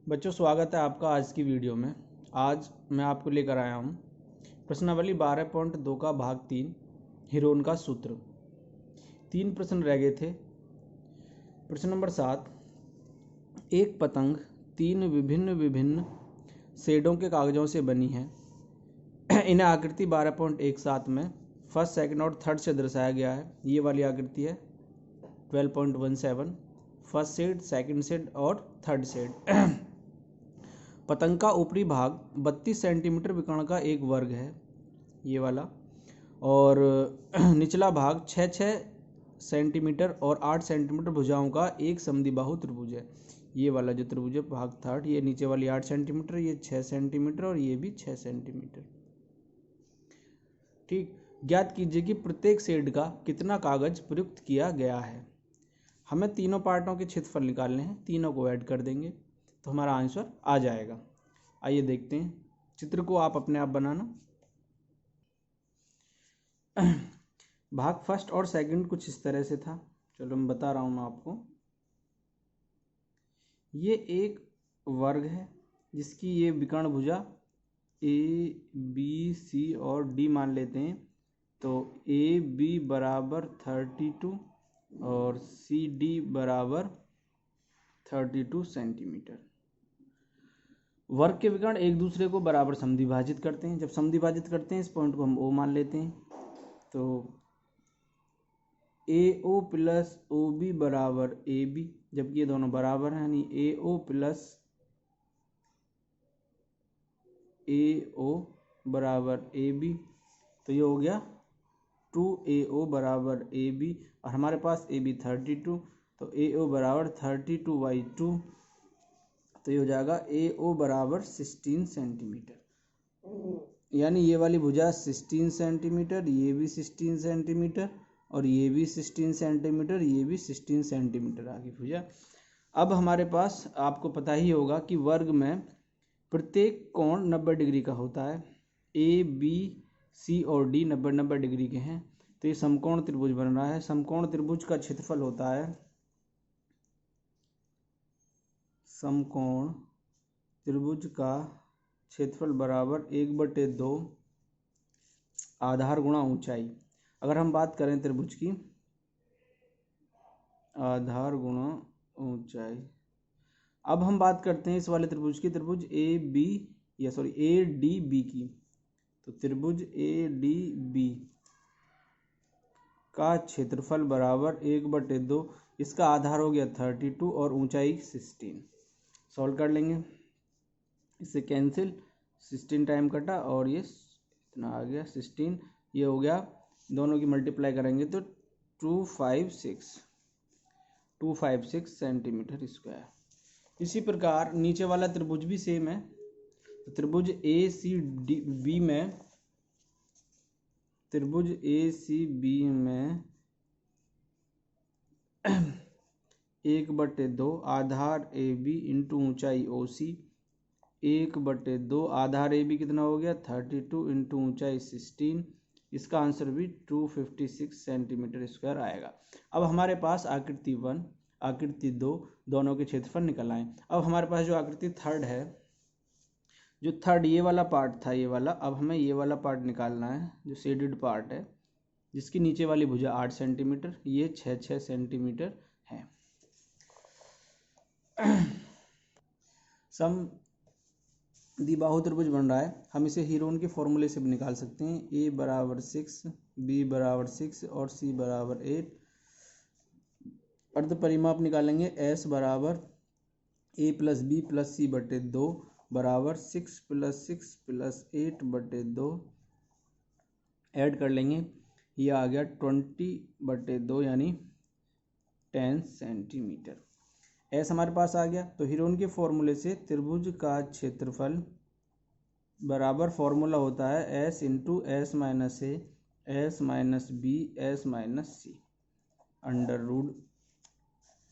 बच्चों, स्वागत है आपका आज की वीडियो में। आज मैं आपको लेकर आया हूँ प्रश्नावली 12.2 का भाग 3 हीरोन का सूत्र। 3 प्रश्न रह गए थे। प्रश्न नंबर 7, एक पतंग 3 विभिन्न शेडों के कागजों से बनी है। इन्हें आकृति 12.17 में फर्स्ट, सेकंड और थर्ड से दर्शाया गया है। ये वाली आकृति है 12.17, फर्स्ट शेड, सेकंड शेड और थर्ड शेड। पतंग का ऊपरी भाग 32 सेंटीमीटर विकर्ण का एक वर्ग है, ये वाला, और निचला भाग 6 सेंटीमीटर और 8 सेंटीमीटर भुजाओं का एक समद्विबाहु त्रिभुज है। ये वाला जो त्रिभुज है भाग थर्ड, ये नीचे वाली 8 सेंटीमीटर, ये 6 सेंटीमीटर और ये भी 6 सेंटीमीटर। ठीक, ज्ञात कीजिए कि प्रत्येक शेड का कितना कागज प्रयुक्त किया गया है। हमें तीनों पार्टों के क्षेत्रफल निकालने हैं, तीनों को ऐड कर देंगे तो हमारा आंसर आ जाएगा। आइए देखते हैं, चित्र को आप अपने आप बनाना। भाग फर्स्ट और सेकंड कुछ इस तरह से था। चलो मैं बता रहा हूँ मैं आपको। ये एक वर्ग है जिसकी ये विकर्ण भुजा ए बी सी और डी मान लेते हैं। तो ए बी बराबर 32 और सी डी बराबर 32 सेंटीमीटर। वर्ग के विकर्ण एक दूसरे को बराबर समद्विभाजित करते हैं। जब समद्विभाजित करते हैं इस पॉइंट को हम ओ मान लेते हैं। तो ए ओ प्लस ओ बी बराबर ए बी, जबकि ये दोनों बराबर हैं, यानी ए ओ प्लस ए ओ बराबर ए बी। तो ये हो गया 2AO बराबर ए बी, और हमारे पास ए बी 32, तो AO बराबर 32/2, तो ये हो जाएगा AO बराबर 16 सेंटीमीटर। यानी ये वाली भुजा 16 सेंटीमीटर, ये भी 16 सेंटीमीटर और ये भी 16 सेंटीमीटर, ये भी 16 सेंटीमीटर आ गई भुजा। अब हमारे पास आपको पता ही होगा कि वर्ग में प्रत्येक कोण 90 डिग्री का होता है। ए बी सी और डी 90-90 डिग्री के हैं, तो ये समकोण त्रिभुज बन रहा है। समकोण त्रिभुज का क्षेत्रफल होता है, समकोण त्रिभुज का क्षेत्रफल बराबर 1/2 आधार गुणा ऊंचाई। अगर हम बात करें त्रिभुज की, आधार गुणा ऊंचाई। अब हम बात करते हैं इस वाले त्रिभुज की, त्रिभुज ए डी बी की। तो त्रिभुज ए डी बी का क्षेत्रफल बराबर 1/2, इसका आधार हो गया 32 और ऊंचाई 16। सॉल्व कर लेंगे, इससे कैंसिल, 16 टाइम कटा और ये इतना आ गया 16। ये हो गया, दोनों की मल्टीप्लाई करेंगे तो 256 सेंटीमीटर स्क्वायर। इसी प्रकार नीचे वाला त्रिभुज भी सेम है। तो त्रिभुज ए सी बी में, त्रिभुज ए सी बी में 1/2 आधार ए बी इंटू ऊंचाई ओ सी, 1/2 आधार ए बी कितना हो गया 32 इंटू ऊंचाई 16। इसका आंसर भी 256 सेंटीमीटर स्क्वायर आएगा। अब हमारे पास आकृति 1, आकृति 2 दोनों के क्षेत्रफल निकल आए। अब हमारे पास जो आकृति थर्ड है, जो थर्ड ये वाला पार्ट था, ये वाला, अब हमें ये वाला पार्ट निकालना है जो शेडेड पार्ट है, जिसकी नीचे वाली भुजा 8 सेंटीमीटर, ये 6 सेंटीमीटर है। समद्विबाहु त्रिभुज बन रहा है। हम इसे हीरोन के फॉर्मूले से भी निकाल सकते हैं। ए बराबर 6, बी बराबर 6 और सी बराबर 8। अर्ध परिमाप निकालेंगे। एस बराबर ए प्लस बी प्लस सी बटे 2 बराबर 6 + 6 + 8/2। ऐड कर लेंगे, ये आ गया 20/2 यानी 10 सेंटीमीटर। एस हमारे पास आ गया। तो हीरोन के फॉर्मूले से त्रिभुज का क्षेत्रफल बराबर फॉर्मूला होता है s into S minus A S minus B S minus c under root.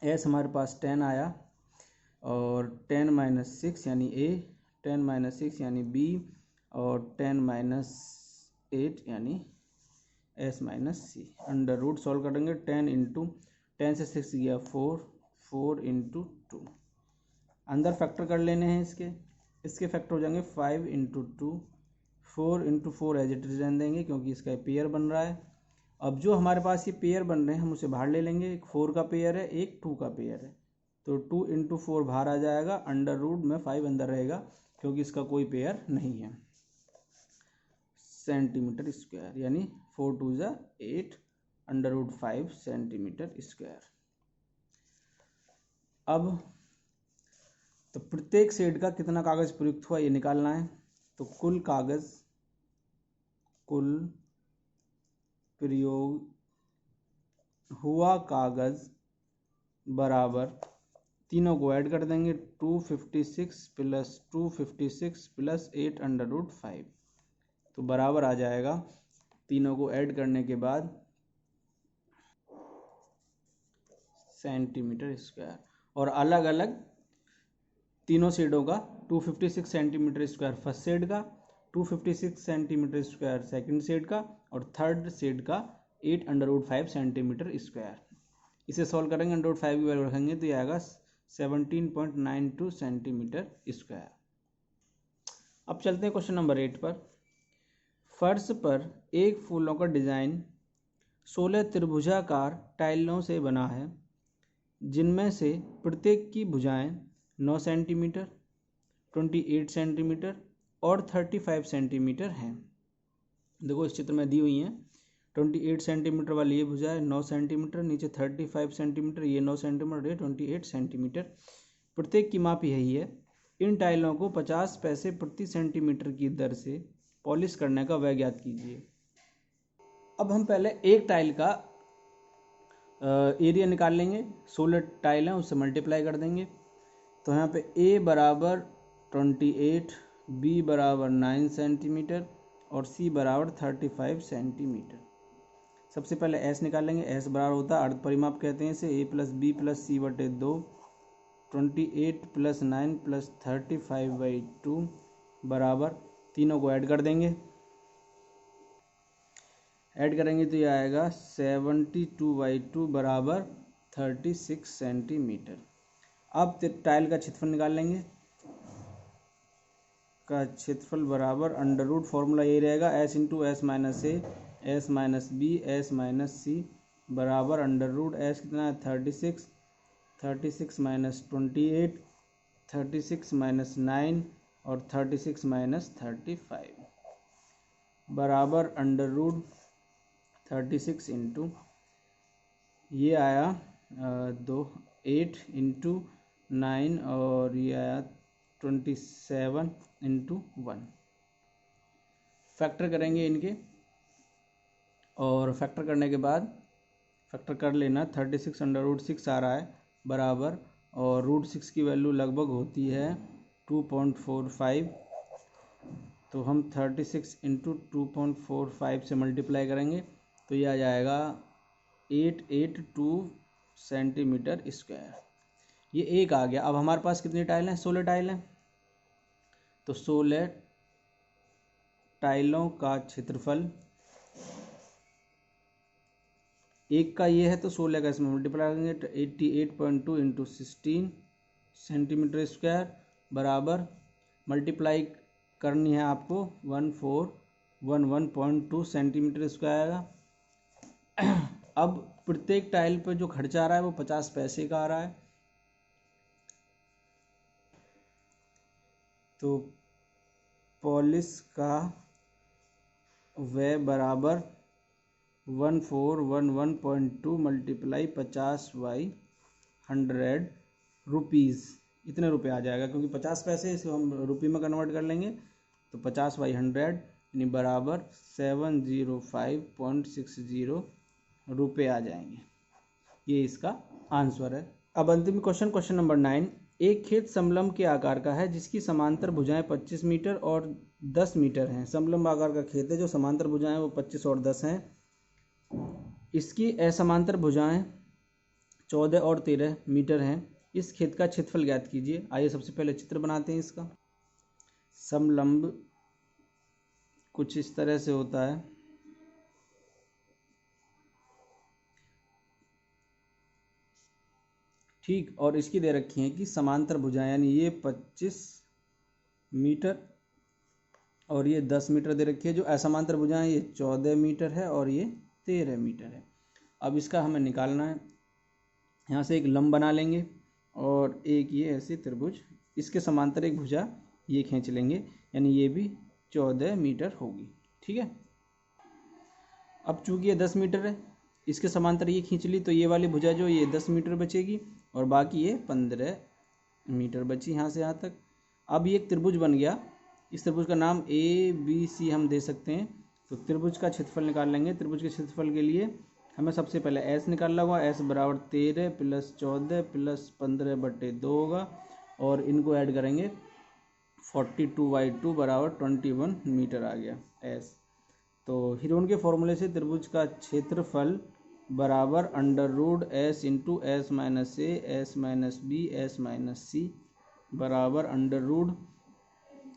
S हमारे पास 10 आया और 10 - 6 यानी ए, 10 - 6 यानी बी और 10 - 8 यानी S minus c under root. Solve करेंगे। 10 × 10 से 6 गया 4 × 2 अंदर फैक्टर कर लेने हैं इसके फैक्टर हो जाएंगे 5 into 2, 4 into 4 as it is रहने देंगे क्योंकि इसका पेयर बन रहा है। अब जो हमारे पास ये पेयर बन रहे हैं हम उसे बाहर ले लेंगे। एक 4 का पेयर है, एक 2 का पेयर है, तो 2 इंटू 4 बाहर आ जाएगा, अंडर रूट में 5 अंदर रहेगा क्योंकि इसका कोई पेयर नहीं है, सेंटीमीटर स्क्वायर, यानी 4 2 ज़ा 8 अंडर रूट 5 सेंटीमीटर स्क्वायर। अब तो प्रत्येक शेड का कितना कागज प्रयुक्त हुआ ये निकालना है। तो कुल प्रयोग हुआ कागज बराबर, तीनों को ऐड कर देंगे, 256 प्लस 256 प्लस 8 अंडर रूट 5, तो बराबर आ जाएगा तीनों को ऐड करने के बाद सेंटीमीटर स्क्वायर। और अलग अलग तीनों शेडों का 256 सेंटीमीटर स्क्वायर फर्स्ट शेड का, 256 सेंटीमीटर स्क्वायर सेकंड शेड का, और थर्ड शेड का 8 अंडर रूट 5 सेंटीमीटर स्क्वायर। इसे सॉल्व करेंगे, अंडर रूट 5 की वैल्यू रखेंगे तो ये आएगा 17.92 सेंटीमीटर स्क्वायर। अब चलते हैं क्वेश्चन नंबर 8 पर। फर्श पर एक फूलों का डिजाइन 16 त्रिभुजाकार टाइलों से बना है, जिनमें से प्रत्येक की भुजाएं 9 सेंटीमीटर, 28 सेंटीमीटर और 35 सेंटीमीटर हैं। देखो इस चित्र में दी हुई हैं, 28 सेंटीमीटर वाली ये भुजा है 9 सेंटीमीटर, नीचे 35 सेंटीमीटर, ये 9 सेंटीमीटर, ये 28 सेंटीमीटर, प्रत्येक की माप यही है। इन टाइलों को 50 पैसे प्रति सेंटीमीटर की दर से पॉलिश करने का व्यय ज्ञात कीजिए। अब हम पहले एक टाइल का एरिया निकाल लेंगे, 16 टाइल हैं उससे मल्टीप्लाई कर देंगे। तो यहाँ पे A बराबर 28, B बराबर 9 सेंटीमीटर और C बराबर 35 सेंटीमीटर। सबसे पहले S निकाल लेंगे, S बराबर होता है अर्ध परिमाप कहते हैं इसे, A plus B plus C बटे 2, 28 प्लस 9 प्लस 35/2 बराबर, तीनों को ऐड कर देंगे, ऐड करेंगे तो ये आएगा 72/2 बराबर 36 सेंटीमीटर। अब टाइल का क्षेत्रफल निकाल लेंगे, का क्षेत्रफल बराबर अंडर रूट, फॉर्मूला यही रहेगा S इंटू एस माइनस ए, S minus B, S minus C बराबर अंडर रूट एस कितना है 36, 36 माइनस 28, 36 माइनस 9 और 36 माइनस 35 बराबर अंडर रूट 36 इंटू ये आया 8 इंटू 9 और ये आया 27 इंटू 1। फैक्टर करेंगे इनके, और फैक्टर करने के बाद फैक्टर कर लेना, 36 अंडर रूट 6 आ रहा है बराबर, और रूट 6 की वैल्यू लगभग होती है 2.45, तो हम 36 इंटू 2.45 से मल्टीप्लाई करेंगे तो ये आ जाएगा 882 सेंटीमीटर स्क्वायर। ये एक आ गया। अब हमारे पास कितनी टाइल हैं, 16 टाइल हैं, तो 16 टाइलों का क्षेत्रफल एक का ये है तो 16 का इसमें मल्टीप्लाई करेंगे तो 88.2 इंटू 16 सेंटीमीटर स्क्वायर बराबर, मल्टीप्लाई करनी है आपको 1411.2 सेंटीमीटर स्क्वायर आएगा। अब प्रत्येक टाइल पर जो खर्चा आ रहा है वो 50 पैसे का आ रहा है, तो पॉलिश का व्यय बराबर 1411.2 मल्टीप्लाई 50/100 रुपीज़, इतने रुपए आ जाएगा, क्योंकि 50 पैसे इसको हम रुपये में कन्वर्ट कर लेंगे तो 50/100 यानी बराबर 705.60 रुपये आ जाएंगे। ये इसका आंसर है। अब अंतिम क्वेश्चन नंबर 9। एक खेत समलंब के आकार का है जिसकी समांतर भुजाएं 25 मीटर और 10 मीटर हैं। समलंब आकार का खेत है, जो समांतर भुजाएं वो 25 और 10 हैं। इसकी असमांतर भुजाएं 14 और 13 मीटर हैं। इस खेत का क्षेत्रफल ज्ञात कीजिए। आइए सबसे पहले चित्र बनाते हैं इसका। समलंब कुछ इस तरह से होता है, ठीक। और इसकी दे रखी है कि समांतर भुजाएं, यानी ये 25 मीटर और ये 10 मीटर दे रखी है। जो असमांतर भुजाएं ये 14 मीटर है और ये 13 मीटर है। अब इसका हमें निकालना है। यहाँ से एक लंब बना लेंगे और एक ये ऐसे त्रिभुज, इसके समांतर एक भुजा ये खींच लेंगे, यानी ये भी 14 मीटर होगी। ठीक है। अब चूंकि ये 10 मीटर है, इसके समांतर ये खींच ली, तो ये वाली भुजा जो ये 10 मीटर बचेगी और बाकी ये 15 मीटर बची यहाँ से यहाँ तक। अब ये एक त्रिभुज बन गया। इस त्रिभुज का नाम ABC हम दे सकते हैं। तो त्रिभुज का क्षेत्रफल निकाल लेंगे। त्रिभुज के क्षेत्रफल के लिए हमें सबसे पहले S निकालना होगा। S बराबर 13 + 14 + 15/2 होगा और इनको ऐड करेंगे 42/2 बराबर 21 मीटर आ गया S। तो हिरोन के फॉर्मूले से त्रिभुज का क्षेत्रफल बराबर √S × S - A S - B S - C बराबर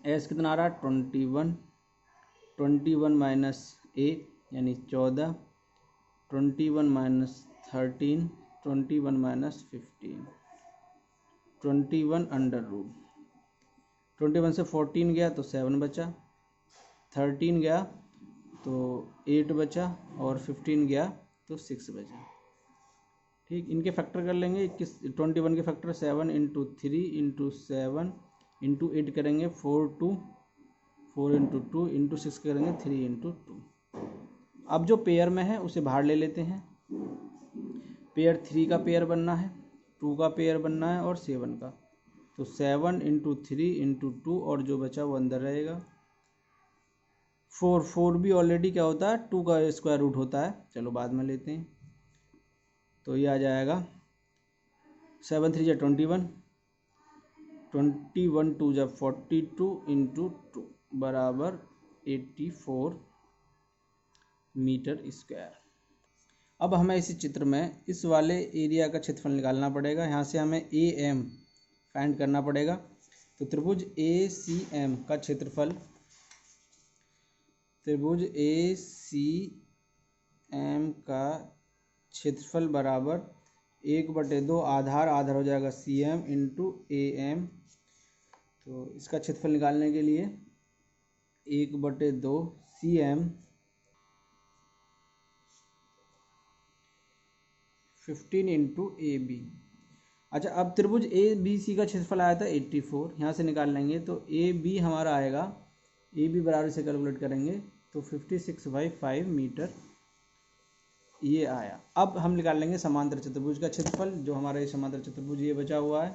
√S कितना आ रहा है 21 - A यानी 14 21 - 13 21 - 15 21 21 से 14 गया तो 7 बचा, 13 गया तो 8 बचा और 15 गया तो 6 बचा। ठीक। इनके फैक्टर कर लेंगे। 21 के फैक्टर 7 × 3 × 7 × 8 करेंगे 4 × 2 × 6 करेंगे 3 × 2। अब जो पेयर में है उसे बाहर ले लेते हैं। पेयर 3 का पेयर बनना है, 2 का पेयर बनना है और 7 का। तो 7 × 3 × 2 और जो बचा वो अंदर रहेगा। 4 भी ऑलरेडी क्या होता है 2 का स्क्वायर रूट होता है, चलो बाद में लेते हैं। तो ये आ जाएगा 7 3 × 21 21 2 × 42 × 2 बराबर 84 मीटर स्क्वायर। अब हमें इसी चित्र में इस वाले एरिया का क्षेत्रफल निकालना पड़ेगा। यहाँ से हमें AM फाइंड करना पड़ेगा। तो त्रिभुज ACM का क्षेत्रफल, त्रिभुज ACM का क्षेत्रफल बराबर 1/2 आधार हो जाएगा CM × AM। तो इसका क्षेत्रफल निकालने के लिए 1/2 CM 15 × AB। अच्छा, अब त्रिभुज ABC का क्षेत्रफल आया था 84, यहाँ से निकाल लेंगे। तो AB हमारा आएगा, AB बराबर से कैलकुलेट करेंगे तो 56/5 मीटर ये आया। अब हम निकाल लेंगे समांतर चतुर्भुज का क्षेत्रफल। जो हमारा ये समांतर चतुर्भुज ये बचा हुआ है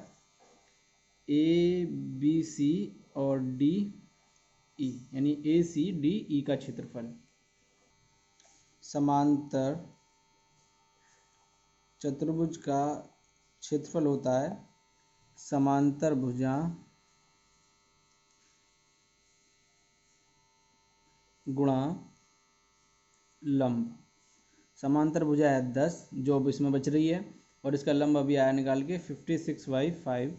ABC और DE, यानी ACDE का क्षेत्रफल। समांतर चतुर्भुज का क्षेत्रफल होता है समांतर भुजा गुणा लंब। समांतर भुजा है 10 जो अब इसमें बच रही है और इसका लंब अभी आया निकाल के 56/5।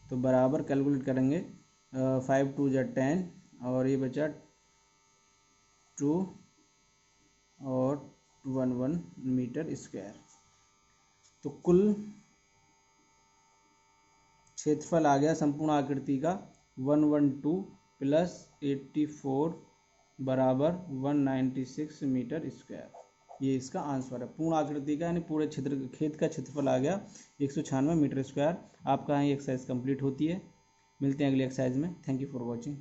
तो बराबर कैलकुलेट करेंगे 5 2 × 10 और ये बचा 2 और 11 मीटर स्क्वायर। तो कुल क्षेत्रफल आ गया संपूर्ण आकृति का 112 + 84 बराबर 196 मीटर स्क्वायर। ये इसका आंसर है पूर्ण आकृति का, यानी पूरे खेत का क्षेत्रफल आ गया 196 मीटर स्क्वायर। आपका ये एक्सरसाइज कंप्लीट होती है। मिलते हैं अगली एक्सरसाइज में। Thank you for watching.